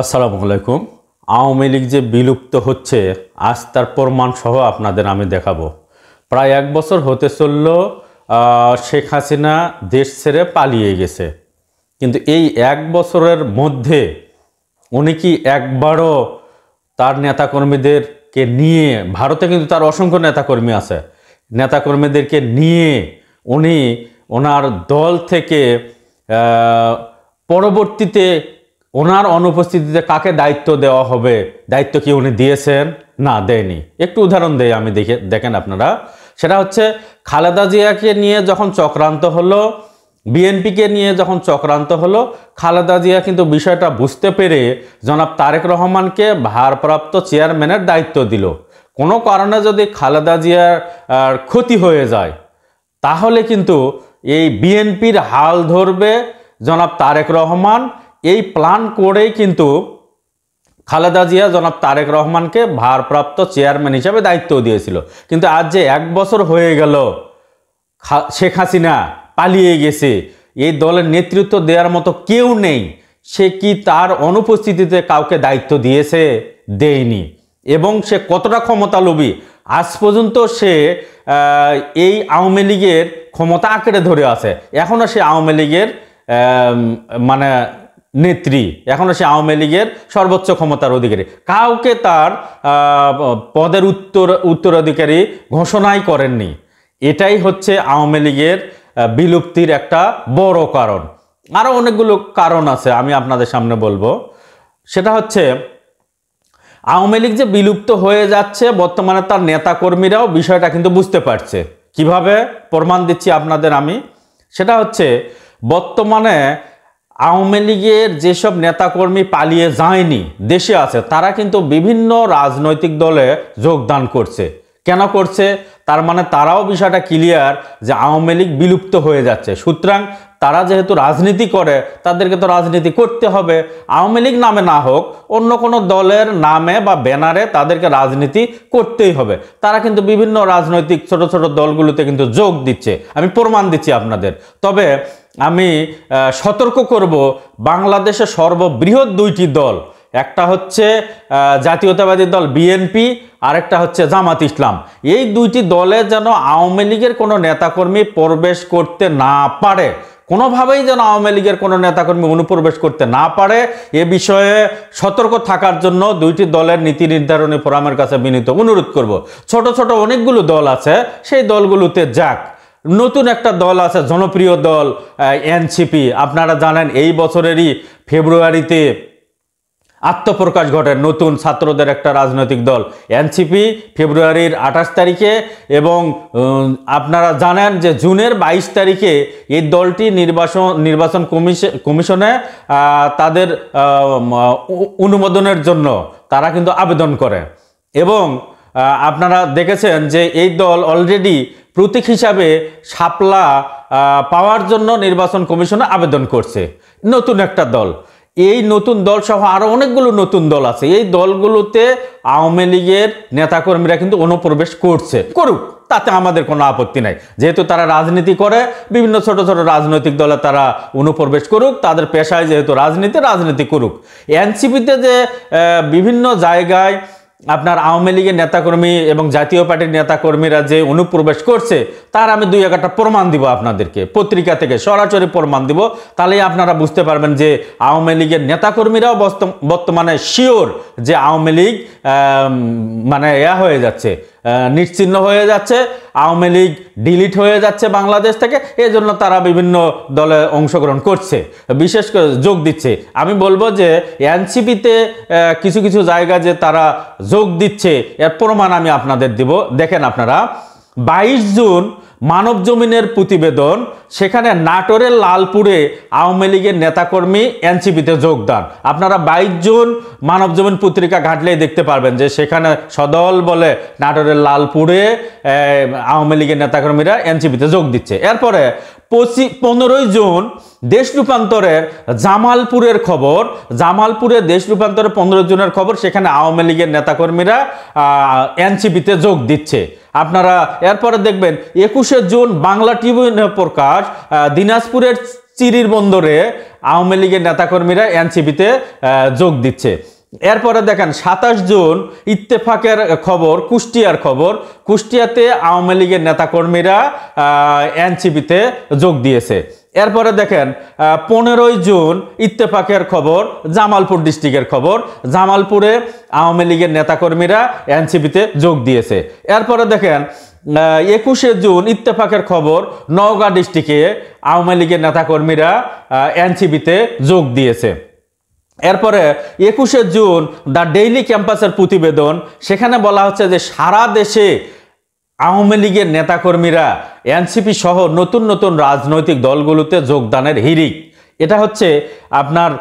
আসসালামু আলাইকুম। আওয়ামী লীগ যে বিলুপ্ত হচ্ছে আজ তার প্রমাণ সহ আপনাদের আমি দেখাবো। প্রায় এক বছর হতে চলল শেখ হাসিনা দেশ ছেড়ে পালিয়ে গেছে, কিন্তু এই এক বছরের মধ্যে উনি কি একবারও তার নেতাকর্মীদেরকে নিয়ে, ভারতে কিন্তু তার অসংখ্য নেতাকর্মী আছে, নেতাকর্মীদেরকে নিয়ে উনি ওনার দল থেকে পরবর্তীতে ওনার অনুপস্থিতিতে কাকে দায়িত্ব দেওয়া হবে, দায়িত্ব কি উনি দিয়েছেন? না, দেয়নি। একটু উদাহরণ দেই আমি, দেখেন আপনারা। সেটা হচ্ছে খালেদা জিয়াকে নিয়ে যখন চক্রান্ত হলো, বিএনপিকে নিয়ে যখন চক্রান্ত হলো, খালেদা জিয়া কিন্তু বিষয়টা বুঝতে পেরে জনাব তারেক রহমানকে ভারপ্রাপ্ত চেয়ারম্যানের দায়িত্ব দিল। কোনো কারণে যদি খালেদা জিয়ার ক্ষতি হয়ে যায় তাহলে কিন্তু এই বিএনপির হাল ধরবে জনাব তারেক রহমান। এই প্ল্যান করেই কিন্তু খালেদা জিয়া জনাব তারেক রহমানকে ভারপ্রাপ্ত চেয়ারম্যান হিসেবে দায়িত্ব দিয়েছিল। কিন্তু আজ যে এক বছর হয়ে গেল শেখ হাসিনা পালিয়ে গেছে, এই দলের নেতৃত্ব দেওয়ার মতো কেউ নেই। সে কি তার অনুপস্থিতিতে কাউকে দায়িত্ব দিয়েছে? দেয়নি। এবং সে কতটা ক্ষমতালোভী, আজ পর্যন্ত সে এই আওয়ামী লীগের ক্ষমতা আঁকড়ে ধরে আছে। এখনও সে আওয়ামী লীগের মানে নেত্রী, এখনও সে আওয়ামী লীগের সর্বোচ্চ ক্ষমতার অধিকারী। কাউকে তার পদের উত্তরাধিকারী ঘোষণাই করেননি। এটাই হচ্ছে আওয়ামী লীগের বিলুপ্তির একটা বড় কারণ। আরও অনেকগুলো কারণ আছে, আমি আপনাদের সামনে বলবো। সেটা হচ্ছে আওয়ামী লীগ যে বিলুপ্ত হয়ে যাচ্ছে, বর্তমানে তার নেতাকর্মীরাও বিষয়টা কিন্তু বুঝতে পারছে। কিভাবে? প্রমাণ দিচ্ছি আপনাদের আমি। সেটা হচ্ছে বর্তমানে আওয়ামী লীগের যেসব নেতাকর্মী পালিয়ে যায়নি, দেশে আছে, তারা কিন্তু বিভিন্ন রাজনৈতিক দলে যোগদান করছে। কেন করছে? তার মানে তারাও বিষয়টা ক্লিয়ার যে আওয়ামী লীগ বিলুপ্ত হয়ে যাচ্ছে। সুতরাং তারা যেহেতু রাজনীতি করে, তাদেরকে তো রাজনীতি করতে হবে। আওয়ামী লীগ নামে না হোক, অন্য কোনো দলের নামে বা ব্যানারে তাদেরকে রাজনীতি করতেই হবে। তারা কিন্তু বিভিন্ন রাজনৈতিক ছোট ছোট দলগুলোতে কিন্তু যোগ দিচ্ছে। আমি প্রমাণ দিচ্ছি আপনাদের। তবে আমি সতর্ক করব, বাংলাদেশে সর্ববৃহৎ দুইটি দল, একটা হচ্ছে জাতীয়তাবাদী দল বিএনপি, আরেকটা হচ্ছে জামাত ইসলাম। এই দুইটি দলে যেন আওয়ামী লীগের কোনো নেতাকর্মী প্রবেশ করতে না পারে, কোনোভাবেই যেন আওয়ামী লীগের কোনো নেতাকর্মী অনুপ্রবেশ করতে না পারে, এ বিষয়ে সতর্ক থাকার জন্য দুইটি দলের নীতি নির্ধারণী ফোরামের কাছে বিনীত অনুরোধ করব। ছোট ছোট অনেকগুলো দল আছে, সেই দলগুলোতে যাক। নতুন একটা দল আছে, জনপ্রিয় দল এনসিপি। আপনারা জানেন এই বছরেরই ফেব্রুয়ারিতে আত্মপ্রকাশ ঘটে নতুন ছাত্রদের একটা রাজনৈতিক দল এনসিপি, ফেব্রুয়ারির 28 তারিখে। এবং আপনারা জানেন যে জুনের 22 তারিখে এই দলটি নির্বাচন কমিশনে তাদের অনুমোদনের জন্য তারা কিন্তু আবেদন করে। এবং আপনারা দেখেছেন যে এই দল অলরেডি প্রতীক হিসাবে শাপলা পাওয়ার জন্য নির্বাচন কমিশনে আবেদন করছে। নতুন একটা দল। এই নতুন দল সহ আরো অনেকগুলো নতুন দল আছে। এই দলগুলোতে আওয়ামী লীগের নেতাকর্মীরা কিন্তু অনুপ্রবেশ করুক, তাতে আমাদের কোনো আপত্তি নাই। যেহেতু তারা রাজনীতি করে, বিভিন্ন ছোট ছোট রাজনৈতিক দলে তারা অনুপ্রবেশ করুক, তাদের পেশায় যেহেতু রাজনীতি করুক। এনসিপিতে যে বিভিন্ন জায়গায় আপনার আওয়ামী লীগের নেতাকর্মী এবং জাতীয় পার্টির নেতাকর্মীরা যে অনুপ্রবেশ করছে, তার আমি দুই একটা প্রমাণ দিব আপনাদেরকে, পত্রিকা থেকে সরাসরি প্রমাণ দিব। তাহলেই আপনারা বুঝতে পারবেন যে আওয়ামী লীগের নেতাকর্মীরাও বর্তমানে শিওর যে আওয়ামী লীগ মানে হয়ে যাচ্ছে, নিশ্চিহ্ন হয়ে যাচ্ছে, আওয়ামী লীগ ডিলিট হয়ে যাচ্ছে বাংলাদেশ থেকে। এই জন্য তারা বিভিন্ন দলে অংশগ্রহণ করছে, বিশেষ করে যোগ দিচ্ছে। আমি বলবো যে এনসিপিতে কিছু কিছু জায়গা যে তারা যোগ দিচ্ছে, এর প্রমাণ আমি আপনাদের দিব। দেখেন আপনারা, 22 জুন মানব জমিনের প্রতিবেদন, সেখানে নাটোরের লালপুরে আওয়ামী লীগের নেতাকর্মী এনসিপিতে যোগদান। আপনারা 22 জুন মানব জমিন পত্রিকা ঘাটলেই দেখতে পারবেন যে সেখানে সদল বলে নাটোরের লালপুরে আওয়ামী লীগের নেতাকর্মীরা এনসিপিতে যোগ দিচ্ছে। এরপরে 15 জুন দেশ রূপান্তরের জামালপুরের খবর, জামালপুরে দেশ রূপান্তরের 15 জুনের খবর, সেখানে আওয়ামী লীগের নেতাকর্মীরা এনসিপিতে যোগ দিচ্ছে। আপনারা এরপরে দেখবেন 21 জুন বাংলা ট্রিবিউনে প্রকাশ, দিনাজপুরের চিরির বন্দরে আওয়ামী লীগের নেতাকর্মীরা এনসিপিতে যোগ দিচ্ছে। এরপরে দেখেন 27 জুন ইত্তেফাকের খবর, কুষ্টিয়ার খবর, কুষ্টিয়াতে আওয়ামী লীগের নেতাকর্মীরা এনসিপিতে যোগ দিয়েছে। এরপরে দেখেন 15 জুন ইত্তেফাকের খবর, জামালপুর ডিস্ট্রিক্টের খবর, জামালপুরে আওয়ামী লীগের নেতাকর্মীরা এনসিপিতে যোগ দিয়েছে। এরপরে দেখেন 21 জুন ইত্তেফাকের খবর, নওগাঁ ডিস্ট্রিক্টে আওয়ামী লীগের নেতাকর্মীরা এনসিপিতে যোগ দিয়েছে। এরপরে 21 জুন দ্য ডেইলি ক্যাম্পাসের প্রতিবেদন, সেখানে বলা হচ্ছে যে সারা দেশে আওয়ামী লীগের নেতাকর্মীরা এনসিপি সহ নতুন নতুন রাজনৈতিক দলগুলোতে যোগদানের হিড়িক। এটা হচ্ছে আপনার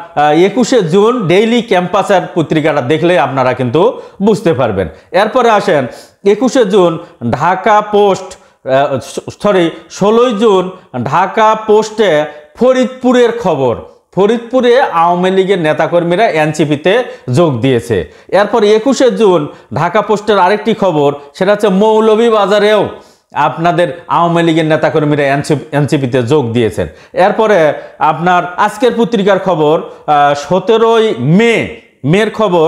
21 জুন ডেইলি ক্যাম্পাসের পত্রিকাটা দেখলে আপনারা কিন্তু বুঝতে পারবেন। এরপরে আসেন 21 June Dhaka post, 16 June Dhaka পোস্টে ফরিদপুরের খবর, ফরিদপুরে আওয়ামী লীগের নেতাকর্মীরা এনসিপিতে যোগ দিয়েছে। এরপর 21 জুন ঢাকা পোস্টের আরেকটি খবর, সেটা হচ্ছে মৌলভীবাজারেও আপনাদের আওয়ামী লীগের নেতাকর্মীরা এনসিপিতে যোগ দিয়েছেন। এরপরে আপনার আজকের পত্রিকার খবর 17 মের খবর,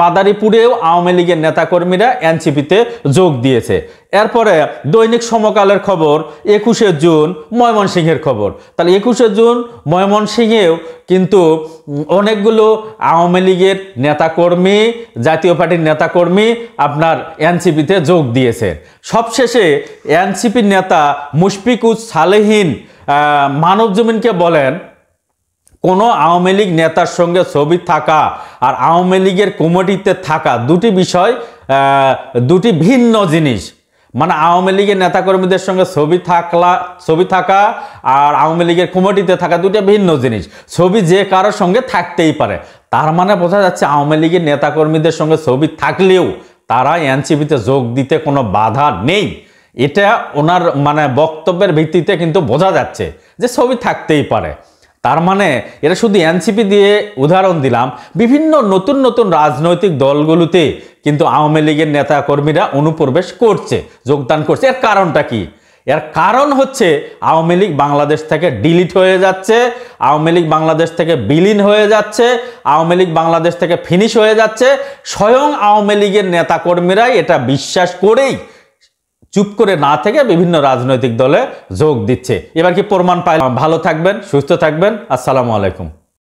মাদারীপুরেও আওয়ামী লীগের নেতাকর্মীরা এনসিপিতে যোগ দিয়েছে। এরপরে দৈনিক সমকালের খবর 21 জুন ময়মনসিংহের খবর। তাহলে 21 জুন ময়মনসিংহেও কিন্তু অনেকগুলো আওয়ামী লীগের নেতাকর্মী, জাতীয় পার্টির নেতাকর্মী আপনার এনসিপিতে যোগ দিয়েছে। সবশেষে এনসিপির নেতা মুশফিকুর সালেহীন মানবজমিনকে বলেন, কোনো আওয়ামী লীগ নেতার সঙ্গে ছবি থাকা আর আওয়ামী লীগের কমিটিতে থাকা দুটি বিষয়, দুটি ভিন্ন জিনিস। মানে আওয়ামী লীগের নেতাকর্মীদের সঙ্গে ছবি থাকা আর আওয়ামী লীগের কমিটিতে থাকা দুটো ভিন্ন জিনিস। ছবি যে কারোর সঙ্গে থাকতেই পারে, তার মানে বোঝা যাচ্ছে আওয়ামী লীগের নেতাকর্মীদের সঙ্গে ছবি থাকলেও তারা এনসিপিতে যোগ দিতে কোনো বাধা নেই। এটা ওনার মানে বক্তব্যের ভিত্তিতে কিন্তু বোঝা যাচ্ছে যে ছবি থাকতেই পারে। তার মানে এটা শুধু এনসিপি দিয়ে উদাহরণ দিলাম, বিভিন্ন নতুন নতুন রাজনৈতিক দলগুলোতে কিন্তু আওয়ামী লীগের নেতাকর্মীরা অনুপ্রবেশ করছে, যোগদান করছে। এর কারণটা কি? এর কারণ হচ্ছে আওয়ামী লীগ বাংলাদেশ থেকে ডিলিট হয়ে যাচ্ছে, আওয়ামী লীগ বাংলাদেশ থেকে বিলীন হয়ে যাচ্ছে, আওয়ামী লীগ বাংলাদেশ থেকে ফিনিশ হয়ে যাচ্ছে। স্বয়ং আওয়ামী লীগের নেতাকর্মীরাই এটা বিশ্বাস করেই চুপ করে না থেকে বিভিন্ন রাজনৈতিক দলে যোগ দিচ্ছে। এবার কি প্রমাণ পাই? ভালো থাকবেন, সুস্থ থাকবেন। আসসালামু আলাইকুম।